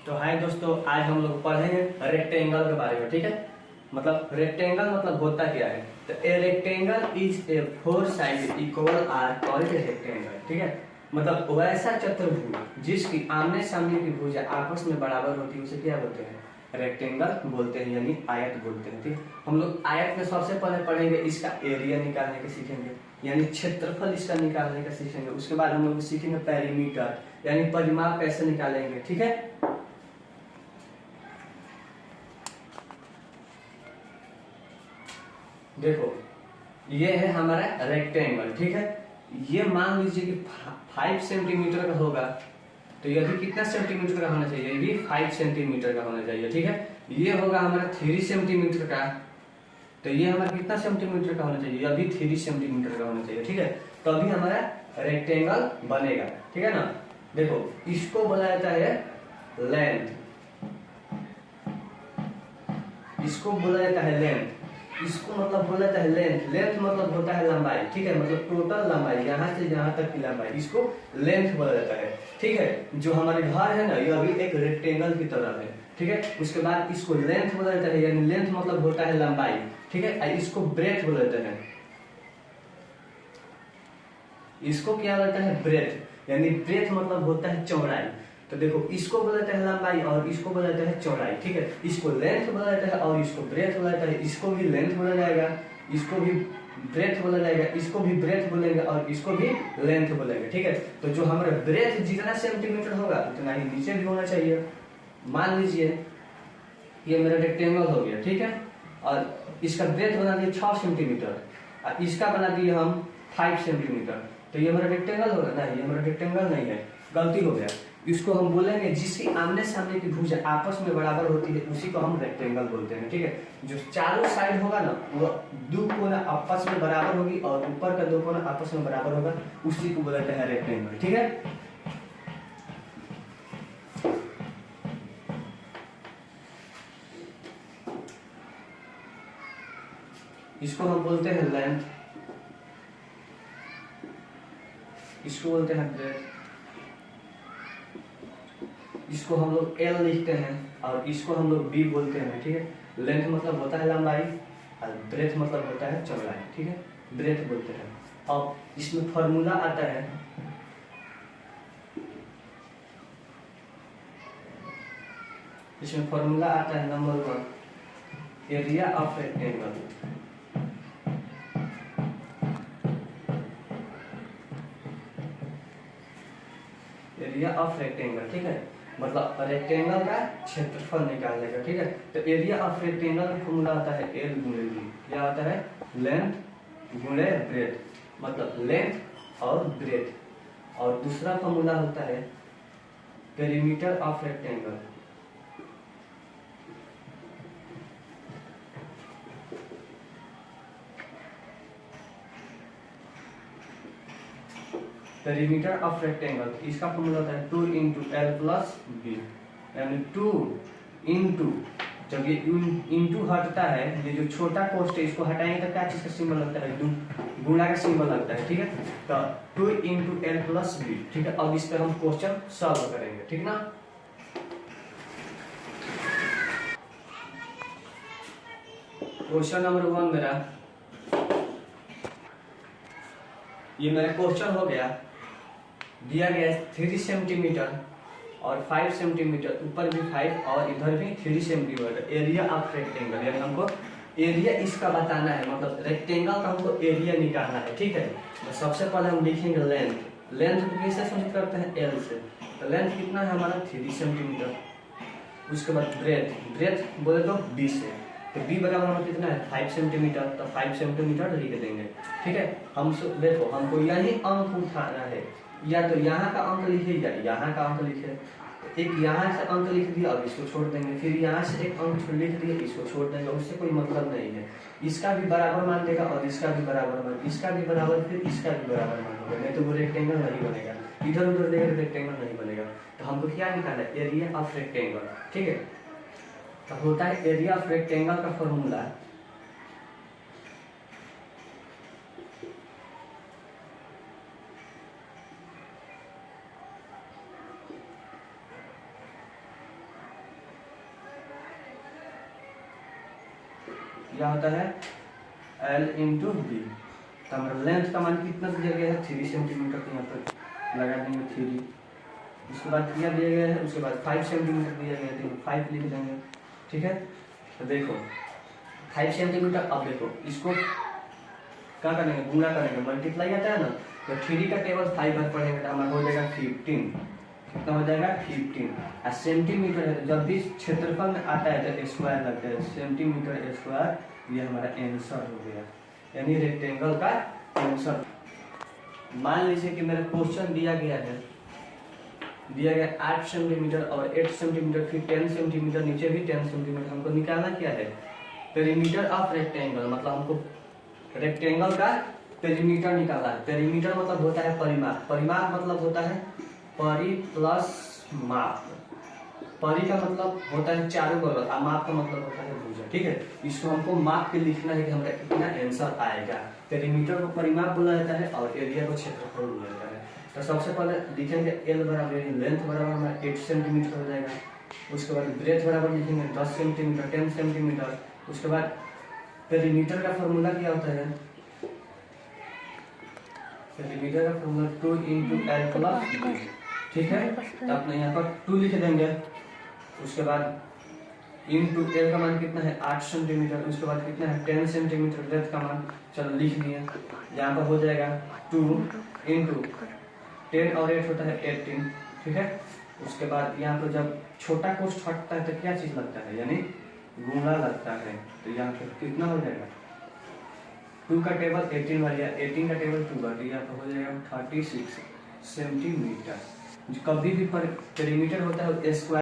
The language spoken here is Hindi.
तो हाय दोस्तों, आज हम लोग पढ़ेंगे रेक्टेंगल के बारे में। ठीक है, मतलब रेक्टेंगल मतलब होता क्या है। तो a rectangle is a four side equal are called rectangle. ठीक है, मतलब वैसा चतुर्भुज जिसकी आमने सामने की भुजा आपस में बराबर होती है उसे क्या बोलते हैं, रेक्टेंगल बोलते हैं, यानी आयत बोलते हैं। ठीक, हम लोग आयत में सबसे पहले पढ़ेंगे, इसका एरिया निकालने के सीखेंगे, यानी क्षेत्रफल इसका निकालने का सीखेंगे। उसके बाद हम लोग सीखेंगे पेरीमीटर, यानी परिमाप कैसे निकालेंगे। ठीक है, देखो ये है हमारा रेक्टेंगल। ठीक है, ये मान लीजिए कि 5 सेंटीमीटर का होगा, तो ये भी कितना सेंटीमीटर का होना चाहिए, ये भी 5 सेंटीमीटर का होना चाहिए। ठीक है, ये होगा हमारा 3 सेंटीमीटर का, तो ये हमारा कितना सेंटीमीटर का होना चाहिए, अभी 3 सेंटीमीटर का होना चाहिए। ठीक है, तभी हमारा रेक्टेंगल बनेगा। ठीक है ना, देखो इसको बोला जाता है लेंथ, इसको बोला जाता है लेंथ, इसको मतलब बोला जाता है लेंथ। लेंथ मतलब होता है लंबाई। ठीक है, मतलब टोटल लंबाई यहाँ से यहाँ तक की लंबाई, इसको लेंथ बोला जाता है। ठीक है, जो हमारे घर है ना, ये अभी एक रेक्टेंगल की तरह है। ठीक है, उसके बाद इसको लेंथ बोला जाता है, यानी लेंथ मतलब होता है लंबाई। ठीक है, इसको ब्रेथ बोला जाता है, इसको क्या बोलता है, ब्रेथ, यानी ब्रेथ मतलब होता है चौड़ाई। तो देखो इसको बोला जाता है लंबाई और इसको बोला जाता है चौड़ाई। ठीक है, इसको लेंथ बोला जाता है और इसको ब्रेथ बोला जाता है। इसको भी लेंथ बोला जाएगा, इसको भी ब्रेथ बोला जाएगा, इसको भी ब्रेथ बोलेंगे और इसको भी लेंथ बोलेंगे। ठीक है, तो जो हमारा ब्रेथ जितना सेंटीमीटर होगा उतना ही नीचे भी होना चाहिए। मान लीजिए ये मेरा रेक्टेंगल हो गया। ठीक है, और इसका ब्रेथ बना दिए 6 सेंटीमीटर और इसका बना दिए हम 5 सेंटीमीटर, तो ये हमारा रेक्टेंगल होगा? नहीं, ये हमारा रेक्टेंगल नहीं है, गलती हो गया। इसको हम बोलेंगे जिसकी आमने सामने की भुजा आपस में बराबर होती है उसी को हम रेक्टेंगल बोलते हैं। ठीक है, जो चारों साइड होगा ना वो दो कोना आपस में बराबर होगी और ऊपर का दो कोना आपस में बराबर होगा, उसी को बोलते हैं रेक्टेंगल। ठीक है, इसको हम बोलते हैं लेंथ, इसको बोलते हैं ब्रेथ, इसको हम लोग L लिखते हैं और इसको हम लोग B बोलते हैं। ठीक है, लेंथ मतलब होता है लंबाई और ब्रेथ मतलब होता है चौड़ाई। ठीक है, ब्रेथ बोलते हैं। अब इसमें फॉर्मूला आता है, इसमें फॉर्मूला आता है number 1, area of rectangle. Area of rectangle. ठीक है, मतलब रेक्टेंगल का क्षेत्रफल निकालने का। ठीक है, तो एरिया ऑफ रेक्टेंगल का फॉर्मूला आता है L गुणे B। क्या आता है, लेंथ गुणे ब्रेथ, मतलब लेंथ और ब्रेथ। और दूसरा फॉर्मूला होता है perimeter of rectangle. Perimeter of rectangle, इसका फॉर्मूला होता है 2 इंटू एल प्लस बी, यानी 2 इंटू, जब ये इंटू हटता है, ये जो छोटा कोष्ट है इसको हटाएंगे तो क्या चीज का सिंबल लगता है, गुणा का सिंबल लगता है। ठीक है, तो 2 इंटू एल प्लस बी। ठीक है, अब इस पर हम क्वेश्चन सॉल्व करेंगे। ठीक ना, क्वेश्चन नंबर 1 मेरा, ये मेरा क्वेश्चन हो गया, दिया गया 3 सेंटीमीटर और 5 सेंटीमीटर, ऊपर भी 5 और इधर भी 3 सेंटीमीटर एरिया ऑफ रेक्टेंगल, यानी हमको एरिया इसका बताना है, मतलब रेक्टेंगल का हमको एरिया निकालना है। ठीक है, तो सबसे पहले हम लिखेंगे लेंथ। लेंथ को कैसे सूचित करते हैं, एल से। तो लेंथ कितना है हमारा 3 सेंटीमीटर। उसके बाद ब्रेथ, ब्रेथ बोले तो बी से, तो बी बराबर हमारा कितना है 5 सेंटीमीटर, तो 5 सेंटीमीटर लिख देंगे। ठीक है, हम देखो हमको यही अंक उठाना है, या तो यहाँ का अंक लिखे या यहाँ का अंक लिखे। एक यहाँ से अंक लिख दिया और इसको छोड़ देंगे, फिर यहाँ से एक अंक लिख दिया इसको छोड़ देंगे, उससे कोई मतलब नहीं है। इसका भी बराबर मान देगा और इसका भी बराबर मान, इसका भी बराबर फिर इसका भी बराबर मान होगा, नहीं तो वो रेक्टेंगल नहीं बनेगा। इधर उधर देगा रेक्टेंगल नहीं बनेगा। तो हमको क्या निकालना है, एरिया ऑफ रेक्टेंगल। ठीक है, तो होता है एरिया ऑफ रेक्टेंगल का फॉर्मूला यह होता है L इंटू बी। तो हमारा लेंथ का मान कितना दिया गया है 3 सेंटीमीटर, तो यहाँ पर लगा देंगे 3। उसके बाद क्या दिया गया है, उसके बाद 5 सेंटीमीटर दिया गया है, तो 5 लिख देंगे। ठीक है, तो देखो 5 सेंटीमीटर। अब देखो इसको क्या करेंगे, गुणा करेंगे, मल्टीप्लाई आता है ना, तो 3 का टेबल 5 बार पढ़ेंगे तो हमारा हो जाएगा 15। कितना हो जाएगा 15। सेंटीमीटर है, जब भी क्षेत्रफल में आता है तो स्क्वायर लगता है, सेंटीमीटर स्क्वायर, ये हमारा आंसर हो गया, यानी रेक्टेंगल का आंसर। मान लीजिए कि मेरा क्वेश्चन दिया गया 8 सेंटीमीटर और 8 सेंटीमीटर, फिर 10 सेंटीमीटर, नीचे भी 10 सेंटीमीटर। हमको निकालना क्या है, पेरीमीटर ऑफ रेक्टेंगल, मतलब हमको रेक्टेंगल का पेरीमीटर निकालना है। पेरीमीटर मतलब होता है परिमाप, परिमाप मतलब होता है परि प्लस माप। परि का मतलब होता है चारों बगल, और माप का मतलब होता है भुजा। ठीक है, इसको हमको माप के लिखना है कि हमारा कितना आंसर आएगा। पेरीमीटर को परिमाप बोला जाता है और एरिया को क्षेत्रफल बोला जाता है। तो सबसे पहले लिखेंगे L बराबर, लेंथ बराबर हमारा 8 सेंटीमीटर हो जाएगा। उसके बाद ब्रेथ बराबर लिखेंगे 10 सेंटीमीटर, 10 सेंटीमीटर। उसके बाद पेरीमीटर का फॉर्मूला क्या होता है, पेरीमीटर का formula 2 into L plus B। ठीक है, तो आपने यहाँ पर 2 लिख देंगे। उसके बाद इंटू L का मान कितना है 8 सेंटीमीटर, उसके बाद कितना है 10 सेंटीमीटर ब्रेथ का मान, चलो लिख दिए। यहाँ पर हो जाएगा 2 इंटू 10 और 8 होता है 18। ठीक है, उसके बाद यहाँ पर जब छोटा कोष्ठ हटता है तो क्या चीज लगता है, यानी गुणा लगता है। तो यहाँ पर कितना हो जाएगा, 2 का टेबल 18 बार, 18 का टेबल 2 बार, तो यहाँ पर हो जाएगा 36 सेंटीमीटर। कभी भी पेरीमीटर होता है स्क्वायर